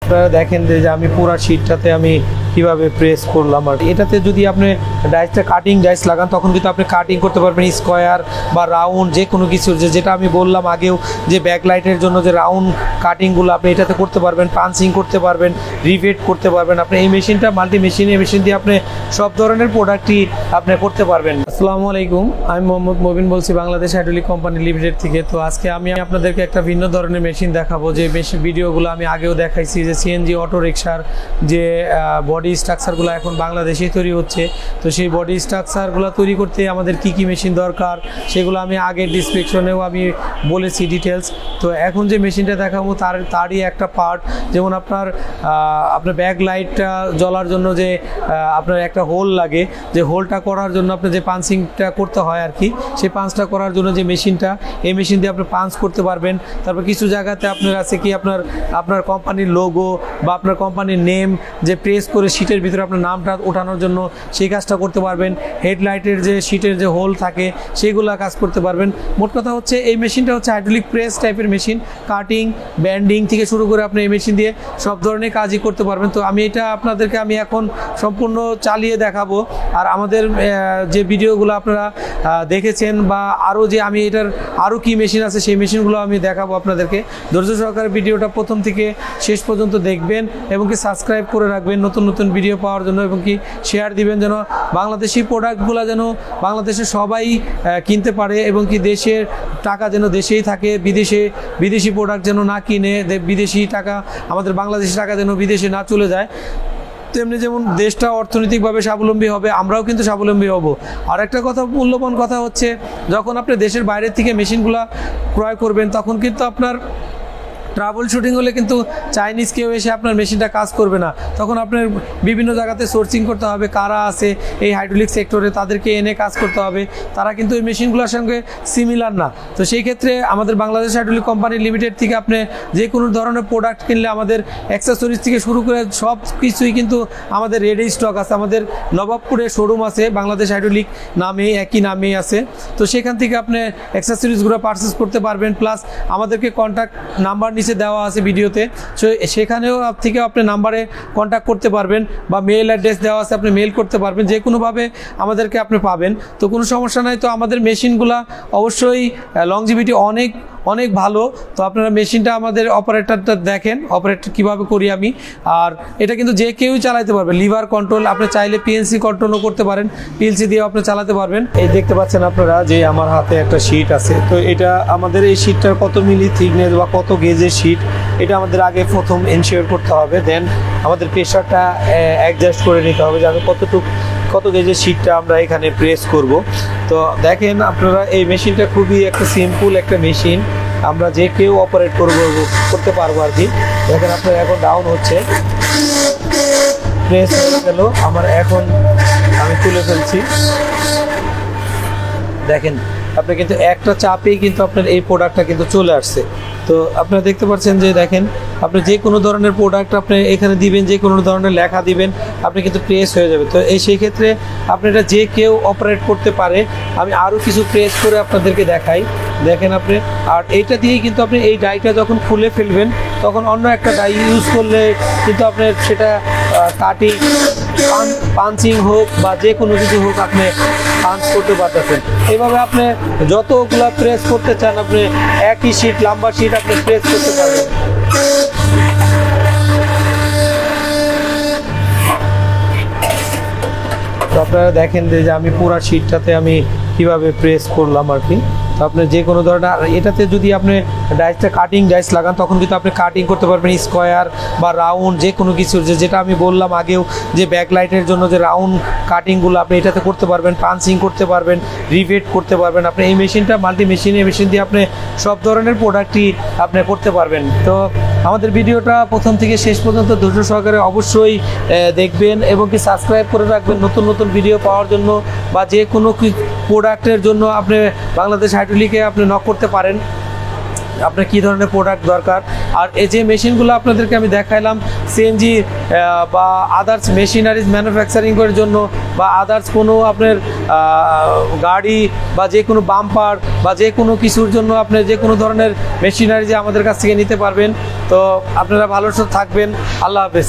আপনারা দেখেন যে আমি পুরো শীটটাতে আমি কিভাবে প্রেস করলাম। আর এটাতে যদি আপনি ডাইসটা কাটিং ডাইস লাগান তখন কিন্তু আপনি কাটিং করতে পারবেন স্কোয়ার বা রাউন্ড যে কোনো কিছু, যেটা আমি বললাম আগেও যে ব্যাকলাইটের জন্য যে রাউন্ড কাটিংগুলো আপনি এটাতে করতে পারবেন, পাঞ্চিং করতে পারবেন, রিভেট করতে পারবেন। আপনি এই মেশিনটা মাল্টি মেশিন, এই মেশিন দিয়ে আপনি সব ধরনের প্রোডাক্টই আপনি করতে পারবেন। আসসালামু আলাইকুম, আমি মোহাম্মদ মবিন বলছি বাংলাদেশ হাইড্রোলিক কোম্পানি লিমিটেড থেকে। তো আজকে আমি আপনাদেরকে একটা ভিন্ন ধরনের মেশিন দেখাবো, যে ভিডিওগুলো আমি আগেও দেখাইছি যে সিএনজি অটো রিক্সার যে বডি স্ট্রাকচারগুলো এখন বাংলাদেশেই তৈরি হচ্ছে। তো সেই বডি স্ট্রাকচারগুলো তৈরি করতে আমাদের কি কি মেশিন দরকার সেগুলো আমি আগের ডিসক্রিপশনেও আমি বলেছি ডিটেলস। তো এখন যে মেশিনটা দেখাবো তারই একটা পার্ট, যেমন আপনার ব্যাক লাইটটা জ্বলার জন্য যে আপনার একটা হোল লাগে, যে হোলটা করার জন্য আপনি যে পাঞ্চিংটা করতে হয় আর কি, সেই পাঞ্চটা করার জন্য যে মেশিনটা, এই মেশিন দিয়ে আপনি পাঞ্চ করতে পারবেন। তারপর কিছু জায়গাতে আপনার আছে কি আপনার কোম্পানির লোগো বা আপনার কোম্পানির নেম যে প্রেস করে শীটের ভিতরে আপনার নামটা ওঠানোর জন্য সেই কাজটা করতে পারবেন। হেডলাইটের যে শীটের যে হোল থাকে সেগুলো কাজ করতে পারবেন। মোট কথা হচ্ছে এই মেশিনটা হচ্ছে হাইড্রোলিক প্রেস টাইপের মেশিন, কাটিং ব্যান্ডিং থেকে শুরু করে আপনি এই মেশিন দিয়ে সব ধরনের কাজই করতে পারবেন। তো আমি এটা আপনাদেরকে আমি এখন সম্পূর্ণ চালিয়ে দেখাবো। আর আমাদের যে ভিডিওগুলো আপনারা দেখেছেন বা আরও যে আমি এটার আরও কি মেশিন আছে সেই মেশিনগুলো আমি দেখাবো আপনাদেরকে। ধৈর্য সহকারে ভিডিওটা প্রথম থেকে শেষ পর্যন্ত দেখবেন এবং কি সাবস্ক্রাইব করে রাখবেন নতুন নতুন ভিডিও পাওয়ার জন্য, এবং কি শেয়ার দিবেন যেন বাংলাদেশি প্রোডাক্টগুলো যেন বাংলাদেশে সবাই কিনতে পারে, এবং কি দেশের টাকা যেন দেশেই থাকে, বিদেশি প্রোডাক্ট যেন না কিনে, বিদেশি টাকা আমাদের বাংলাদেশি টাকা যেন বিদেশে না চলে যায়। তেমনি যেমন দেশটা অর্থনৈতিকভাবে স্বাবলম্বী হবে, আমরাও কিন্তু স্বাবলম্বী হব। আর একটা কথা, মূল্যবান কথা হচ্ছে, যখন আপনি দেশের বাইরের থেকে মেশিনগুলো ক্রয় করবেন তখন কিন্তু আপনার ট্রাবল শুটিং হলে কিন্তু চাইনিজ কেউ এসে আপনার মেশিনটা কাজ করবে না। তখন আপনার বিভিন্ন জায়গাতে সোর্সিং করতে হবে, কারা আছে এই হাইড্রোলিক সেক্টরে তাদেরকে এনে কাজ করতে হবে, তারা কিন্তু এই মেশিনগুলোর সঙ্গে সিমিলার না। তো সেই ক্ষেত্রে আমাদের বাংলাদেশ হাইড্রোলিক কোম্পানি লিমিটেড থেকে আপনি যে কোনো ধরনের প্রোডাক্ট কিনলে আমাদের অ্যাক্সেসরিজ থেকে শুরু করে সব কিছুই কিন্তু আমাদের রেডি স্টক আছে। আমাদের নবাবপুরে শোরুম আছে বাংলাদেশ হাইড্রোলিক নামে, একই নামেই আছে। তো সেখান থেকে আপনি অ্যাক্সেসরিজগুলো পারচেস করতে পারবেন। প্লাস আমাদেরকে কন্ট্যাক্ট নাম্বার দেওয়া আছে ভিডিওতে, সেখানেও থেকে আপনি নাম্বারে কন্ট্যাক্ট করতে পারবেন, বা মেল অ্যাড্রেস দেওয়া আছে, আপনি মেল করতে পারবেন, যে কোনোভাবে আমাদেরকে আপনি পাবেন। তো কোনো সমস্যা নাই। তো আমাদের মেশিনগুলা অবশ্যই লংজিভিটি অনেক ভালো। তো আপনারা মেশিনটা আমাদের অপারেটরটা দেখেন, অপারেটর কীভাবে করি আমি। আর এটা কিন্তু যে কেউই চালাতে পারবে, লিভার কন্ট্রোল, আপনি চাইলে পিএনসি কন্ট্রোলও করতে পারেন, পিএলসি দিয়ে আপনি চালাতে পারবেন। এই দেখতে পাচ্ছেন আপনারা যে আমার হাতে একটা শীট আছে। তো এটা আমাদের এই শীটটার কত মিলি থিকনেস বা কত গেজের শীট, এটা আমাদের আগে প্রথম এনশিওর করতে হবে। দেন আমাদের প্রেশারটা অ্যাডজাস্ট করে নিতে হবে যে আমি কত গেজের শীটটা আমরা এখানে প্রেস করব। তো দেখেন আপনারা, এই মেশিনটা খুবই একটা সিম্পল একটা মেশিন, আমরা যে কেউ অপারেট করতে পারবো আর কি। দেখেন আপনার এখন ডাউন হচ্ছে, প্রেস হয়ে গেল আমার, এখন আমি তুলে ফেলছি। দেখেন আপনি কিন্তু একটা চাপেই কিন্তু আপনার এই প্রোডাক্টটা কিন্তু চলে আসছে। তো আপনারা দেখতে পাচ্ছেন যে দেখেন আপনি যে কোনো ধরনের প্রোডাক্ট আপনি এখানে দিবেন, যে কোনো ধরনের লেখা দিবেন, আপনি কিন্তু প্রেস হয়ে যাবে। তো সেই ক্ষেত্রে আপনি এটা যে কেউ অপারেট করতে পারে। আমি আরও কিছু প্রেস করে আপনাদেরকে দেখাই। দেখেন আপনি, আর এইটা দিয়েই কিন্তু আপনি এই ডাইটা যখন খুলে ফেলবেন তখন অন্য একটা ডাই ইউজ করলে কিন্তু আপনার সেটা কাটিং পাঞ্চিং হোক বা যে কোনো কিছু হোক আপনি পাঞ্চ করতে পারতেছেন। এইভাবে আপনি যতগুলা প্রেস করতে চান আপনি একই শীট, লম্বা শীট আপনি প্রেস করতে পারবেন। তো আপনারা দেখেন যে আমি পুরো শীটটাতে আমি কিভাবে প্রেস করলাম আর কি। তো আপনি যে কোনো ধরনের, এটাতে যদি আপনি ডাইসটা কাটিং ডাইস লাগান তখন কিন্তু আপনি কাটিং করতে পারবেন স্কোয়ার বা রাউন্ড যে কোনো কিছু, যেটা আমি বললাম আগেও যে ব্যাকলাইটের জন্য যে রাউন্ড কাটিংগুলো আপনি এটাতে করতে পারবেন, পাঞ্চিং করতে পারবেন, রিভেট করতে পারবেন। আপনি এই মেশিনটা মাল্টি মেশিন, এই মেশিন দিয়ে আপনি সব ধরনের প্রোডাক্টই আপনি করতে পারবেন। তো আমাদের ভিডিওটা প্রথম থেকে শেষ পর্যন্ত ধৈর্য সহকারে অবশ্যই দেখবেন এবং কি সাবস্ক্রাইব করে রাখবেন নতুন নতুন ভিডিও পাওয়ার জন্য, বা যে কোনো প্রোডাক্টের জন্য আপনি বাংলাদেশ হাইড্রোলিকে আপনি নক করতে পারেন। আপনার কী ধরনের প্রোডাক্ট দরকার। আর এই যে মেশিনগুলো আপনাদেরকে আমি দেখাইলাম সিএনজি বা আদার্স মেশিনারিজ ম্যানুফ্যাকচারিং করার জন্য বা আদার্স কোনো আপনার গাড়ি বা যে কোনো বাম্পার বা যে কোনো কিছুর জন্য আপনি যে কোনো ধরনের মেশিনারি যে আমাদের কাছ থেকে নিতে পারবেন। তো আপনারা ভালো থাকবেন, আল্লাহ হাফেজ।